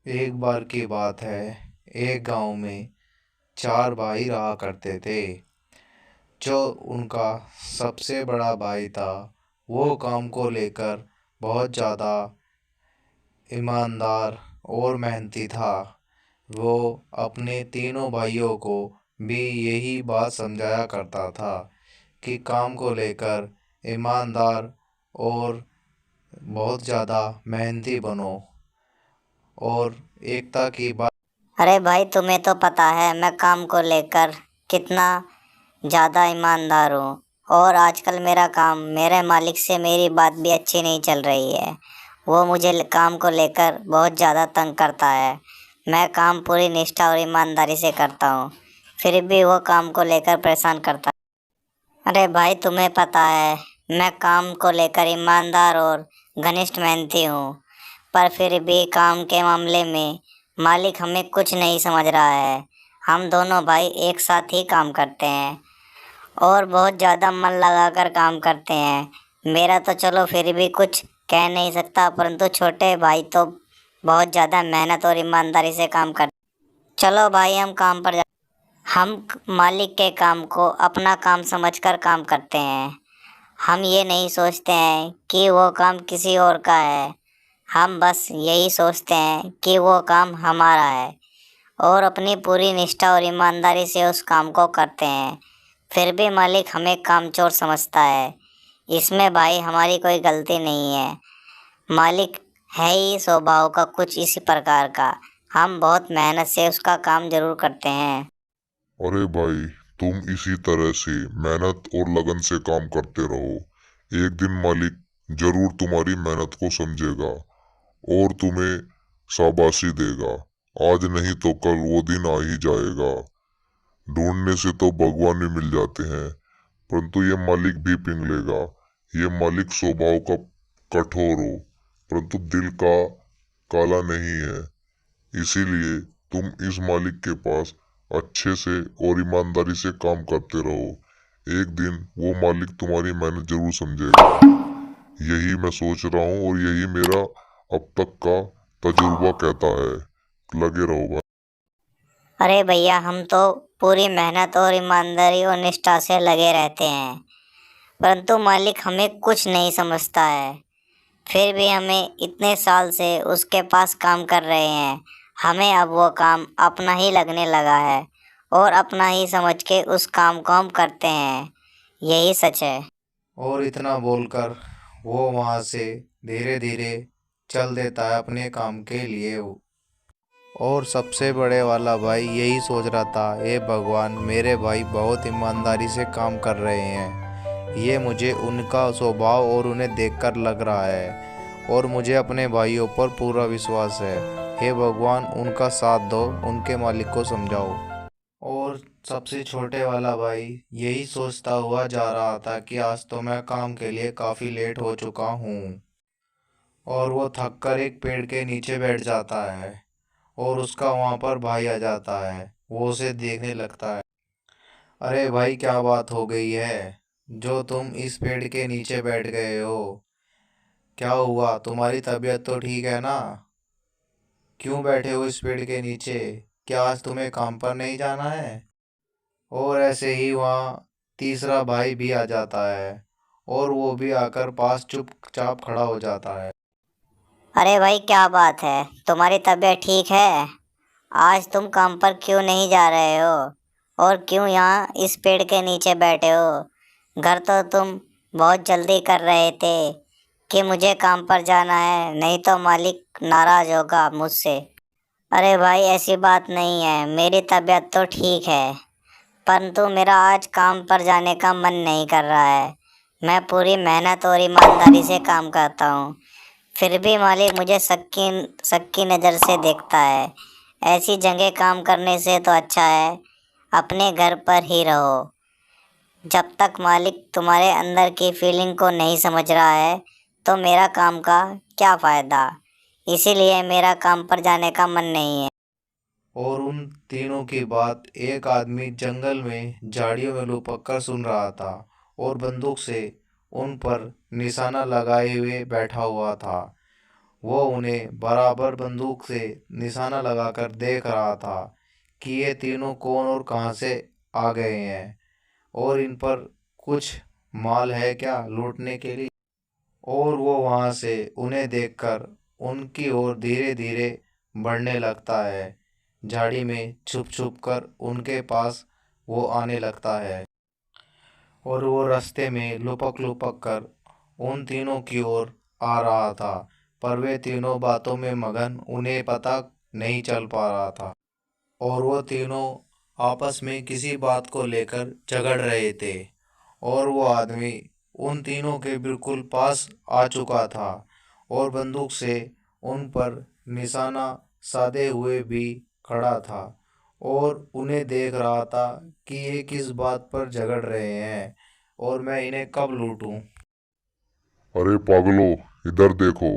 एक बार की बात है। एक गांव में चार भाई रहा करते थे। जो उनका सबसे बड़ा भाई था, वो काम को लेकर बहुत ज़्यादा ईमानदार और मेहनती था। वो अपने तीनों भाइयों को भी यही बात समझाया करता था कि काम को लेकर ईमानदार और बहुत ज़्यादा मेहनती बनो। और एकता की बात। अरे भाई, तुम्हें तो पता है मैं काम को लेकर कितना ज़्यादा ईमानदार हूँ। और आजकल मेरा काम मेरे मालिक से मेरी बात भी अच्छी नहीं चल रही है। वो मुझे काम को लेकर बहुत ज़्यादा तंग करता है। मैं काम पूरी निष्ठा और ईमानदारी से करता हूँ, फिर भी वो काम को लेकर परेशान करता है। अरे भाई, तुम्हें पता है मैं काम को लेकर ईमानदार और घनिष्ठ मेहनती हूँ, पर फिर भी काम के मामले में मालिक हमें कुछ नहीं समझ रहा है। हम दोनों भाई एक साथ ही काम करते हैं और बहुत ज़्यादा मन लगाकर काम करते हैं। मेरा तो चलो फिर भी कुछ कह नहीं सकता, परंतु छोटे भाई तो बहुत ज़्यादा मेहनत और ईमानदारी से काम करते। चलो भाई, हम काम पर हम मालिक के काम को अपना काम समझकर काम करते हैं। हम ये नहीं सोचते हैं कि वो काम किसी और का है। हम बस यही सोचते हैं कि वो काम हमारा है और अपनी पूरी निष्ठा और ईमानदारी से उस काम को करते हैं। फिर भी मालिक हमें कामचोर समझता है। इसमें भाई हमारी कोई गलती नहीं है। मालिक है ही स्वभाव का कुछ इसी प्रकार का। हम बहुत मेहनत से उसका काम जरूर करते हैं। अरे भाई, तुम इसी तरह से मेहनत और लगन से काम करते रहो। एक दिन मालिक जरूर तुम्हारी मेहनत को समझेगा और तुम्हें शाबाशी देगा। आज नहीं तो कल वो दिन आ ही जाएगा। ढूंढने से तो भगवान भी मिल जाते हैं, परंतु ये मालिक भी पिंग लेगा। ये मालिक स्वभाव का कठोर हो, परंतु दिल का काला नहीं है। इसीलिए तुम इस मालिक के पास अच्छे से और ईमानदारी से काम करते रहो। एक दिन वो मालिक तुम्हारी मेहनत जरूर समझेगा। यही मैं सोच रहा हूँ और यही मेरा अब तक का तजुर्बा कहता है। लगे रहो भाई। अरे भैया, हम तो पूरी मेहनत और ईमानदारी और निष्ठा से लगे रहते हैं, परंतु मालिक हमें कुछ नहीं समझता है। फिर भी हमें इतने साल से उसके पास काम कर रहे हैं। हमें अब वो काम अपना ही लगने लगा है और अपना ही समझ के उस काम को हम करते हैं। यही सच है। और इतना बोलकर वो वहाँ से धीरे धीरे चल देता है अपने काम के लिए। और सबसे बड़े वाला भाई यही सोच रहा था, हे भगवान, मेरे भाई बहुत ईमानदारी से काम कर रहे हैं। ये मुझे उनका स्वभाव और उन्हें देखकर लग रहा है और मुझे अपने भाइयों पर पूरा विश्वास है। हे भगवान, उनका साथ दो, उनके मालिक को समझाओ। और सबसे छोटे वाला भाई यही सोचता हुआ जा रहा था कि आज तो मैं काम के लिए काफ़ी लेट हो चुका हूँ। और वो थक कर एक पेड़ के नीचे बैठ जाता है और उसका वहाँ पर भाई आ जाता है। वो उसे देखने लगता है। अरे भाई, क्या बात हो गई है जो तुम इस पेड़ के नीचे बैठ गए हो? क्या हुआ? तुम्हारी तबीयत तो ठीक है ना? क्यों बैठे हो इस पेड़ के नीचे? क्या आज तुम्हें काम पर नहीं जाना है? और ऐसे ही वहाँ तीसरा भाई भी आ जाता है और वो भी आकर पास चुपचाप खड़ा हो जाता है। अरे भाई, क्या बात है? तुम्हारी तबीयत ठीक है? आज तुम काम पर क्यों नहीं जा रहे हो और क्यों यहाँ इस पेड़ के नीचे बैठे हो? घर तो तुम बहुत जल्दी कर रहे थे कि मुझे काम पर जाना है, नहीं तो मालिक नाराज होगा मुझसे। अरे भाई, ऐसी बात नहीं है, मेरी तबीयत तो ठीक है, परंतु मेरा आज काम पर जाने का मन नहीं कर रहा है। मैं पूरी मेहनत और ईमानदारी से काम करता हूँ, फिर भी मालिक मुझे शक की नज़र से देखता है। ऐसी जगह काम करने से तो अच्छा है अपने घर पर ही रहो। जब तक मालिक तुम्हारे अंदर की फीलिंग को नहीं समझ रहा है, तो मेरा काम का क्या फ़ायदा? इसीलिए मेरा काम पर जाने का मन नहीं है। और उन तीनों की बात एक आदमी जंगल में झाड़ियों में लुपक कर सुन रहा था और बंदूक से उन पर निशाना लगाए हुए बैठा हुआ था। वो उन्हें बराबर बंदूक से निशाना लगाकर देख रहा था कि ये तीनों कौन और कहाँ से आ गए हैं और इन पर कुछ माल है क्या लूटने के लिए। और वो वहाँ से उन्हें देखकर उनकी ओर धीरे धीरे बढ़ने लगता है। झाड़ी में छुप छुप कर उनके पास वो आने लगता है और वो रास्ते में लुपक लुपक कर उन तीनों की ओर आ रहा था, पर वे तीनों बातों में मगन, उन्हें पता नहीं चल पा रहा था। और वो तीनों आपस में किसी बात को लेकर झगड़ रहे थे और वो आदमी उन तीनों के बिल्कुल पास आ चुका था और बंदूक से उन पर निशाना साधे हुए भी खड़ा था और उन्हें देख रहा था कि ये किस बात पर झगड़ रहे हैं और मैं इन्हें कब लूटूं। अरे पागलो, इधर देखो।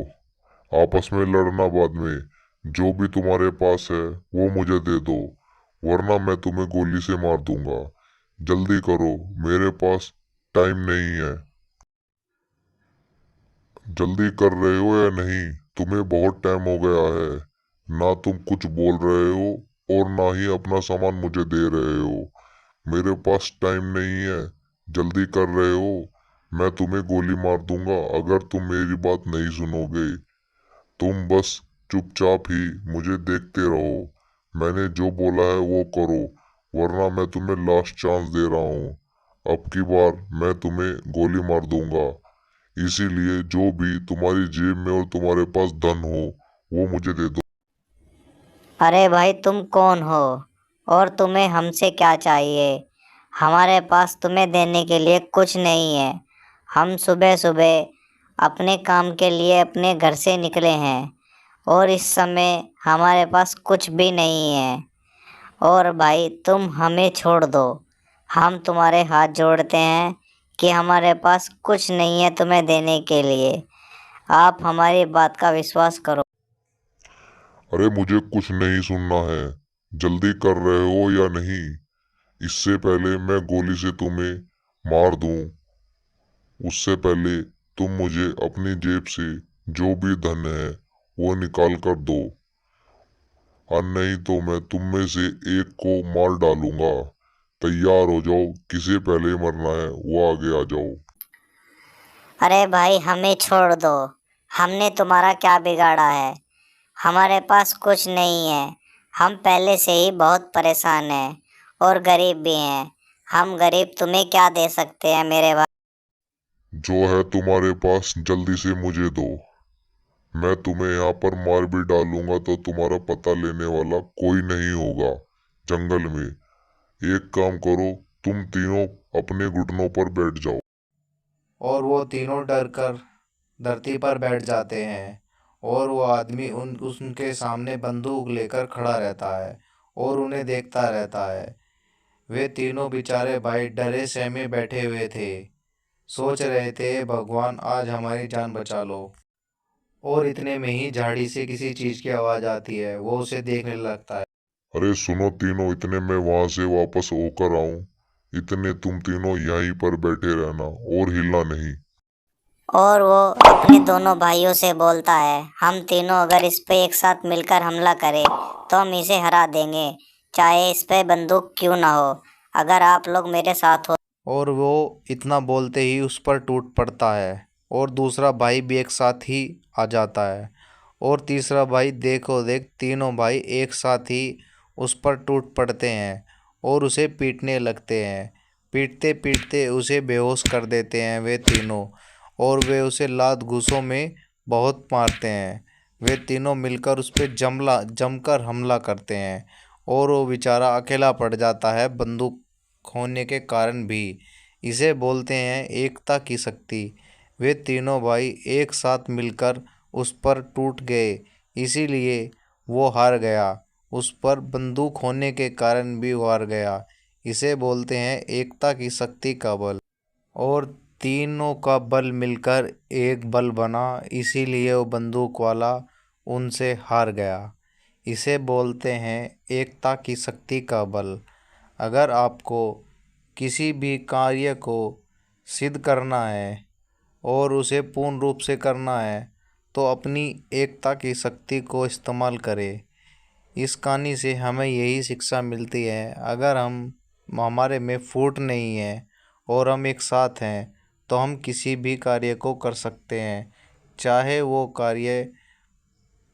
आपस में लड़ना बाद में। जो भी तुम्हारे पास है वो मुझे दे दो, वरना मैं तुम्हें गोली से मार दूंगा। जल्दी करो, मेरे पास टाइम नहीं है। जल्दी कर रहे हो या नहीं? तुम्हें बहुत टाइम हो गया है। ना तुम कुछ बोल रहे हो और ना ही अपना सामान मुझे दे रहे हो। मेरे पास टाइम नहीं है। जल्दी कर रहे हो? मैं तुम्हें गोली मार दूंगा अगर तुम मेरी बात नहीं सुनोगे। तुम बस चुपचाप ही मुझे देखते रहो। मैंने जो बोला है वो करो, वरना मैं तुम्हें लास्ट चांस दे रहा हूँ। अब की बार मैं तुम्हें गोली मार दूंगा। इसीलिए जो भी तुम्हारी जेब में और तुम्हारे पास धन हो वो मुझे दे दो। अरे भाई, तुम कौन हो और तुम्हें हमसे क्या चाहिए? हमारे पास तुम्हें देने के लिए कुछ नहीं है। हम सुबह सुबह अपने काम के लिए अपने घर से निकले हैं और इस समय हमारे पास कुछ भी नहीं है। और भाई, तुम हमें छोड़ दो। हम तुम्हारे हाथ जोड़ते हैं कि हमारे पास कुछ नहीं है तुम्हें देने के लिए। आप हमारी बात का विश्वास करो। अरे मुझे कुछ नहीं सुनना है। जल्दी कर रहे हो या नहीं? इससे पहले मैं गोली से तुम्हें मार दूं, उससे पहले तुम मुझे अपनी जेब से जो भी धन है वो निकाल कर दो, और नहीं तो मैं तुम में से एक को मार डालूंगा। तैयार हो जाओ, किसे पहले मरना है वो आगे आ जाओ। अरे भाई, हमें छोड़ दो। हमने तुम्हारा क्या बिगाड़ा है? हमारे पास कुछ नहीं है। हम पहले से ही बहुत परेशान हैं और गरीब भी हैं। हम गरीब तुम्हें क्या दे सकते हैं मेरे भाई? जो है तुम्हारे पास जल्दी से मुझे दो। मैं तुम्हें यहाँ पर मार भी डालूंगा तो तुम्हारा पता लेने वाला कोई नहीं होगा जंगल में। एक काम करो, तुम तीनों अपने घुटनों पर बैठ जाओ। और वो तीनों डर कर धरती पर बैठ जाते हैं और वो आदमी उनके सामने बंदूक लेकर खड़ा रहता है और उन्हें देखता रहता है। वे तीनों बेचारे भाई डरे सहमे बैठे हुए थे, सोच रहे थे भगवान आज हमारी जान बचा लो। और इतने में ही झाड़ी से किसी चीज की आवाज आती है, वो उसे देखने लगता है। अरे सुनो तीनों, इतने में वहां से वापस होकर आऊं, इतने तुम तीनों यहीं पर बैठे रहना और हिलना नहीं। और वो अपने दोनों भाइयों से बोलता है, हम तीनों अगर इस पे एक साथ मिलकर हमला करें तो हम इसे हरा देंगे, चाहे इस पे बंदूक क्यों ना हो। अगर आप लोग मेरे साथ हो। और वो इतना बोलते ही उस पर टूट पड़ता है और दूसरा भाई भी एक साथ ही आ जाता है और तीसरा भाई, देखो देख तीनों भाई एक साथ ही उस पर टूट पड़ते हैं और उसे पीटने लगते हैं। पीटते पीटते उसे बेहोश कर देते हैं वे तीनों और वे उसे लात घूंसों में बहुत मारते हैं। वे तीनों मिलकर उस पर जमकर हमला करते हैं और वो बेचारा अकेला पड़ जाता है बंदूक होने के कारण भी। इसे बोलते हैं एकता की शक्ति। वे तीनों भाई एक साथ मिलकर उस पर टूट गए, इसीलिए वो हार गया। उस पर बंदूक होने के कारण भी वो हार गया। इसे बोलते हैं एकता की शक्ति का बल। और तीनों का बल मिलकर एक बल बना, इसीलिए वो बंदूक वाला उनसे हार गया। इसे बोलते हैं एकता की शक्ति का बल। अगर आपको किसी भी कार्य को सिद्ध करना है और उसे पूर्ण रूप से करना है तो अपनी एकता की शक्ति को इस्तेमाल करें। इस कहानी से हमें यही शिक्षा मिलती है, अगर हमारे में फूट नहीं है और हम एक साथ हैं तो हम किसी भी कार्य को कर सकते हैं, चाहे वो कार्य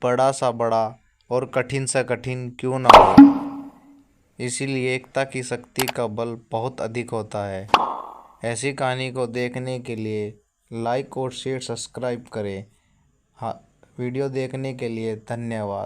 बड़ा सा बड़ा और कठिन सा कठिन क्यों ना हो। इसीलिए एकता की शक्ति का बल बहुत अधिक होता है। ऐसी कहानी को देखने के लिए लाइक और शेयर सब्सक्राइब करें। हाँ, वीडियो देखने के लिए धन्यवाद।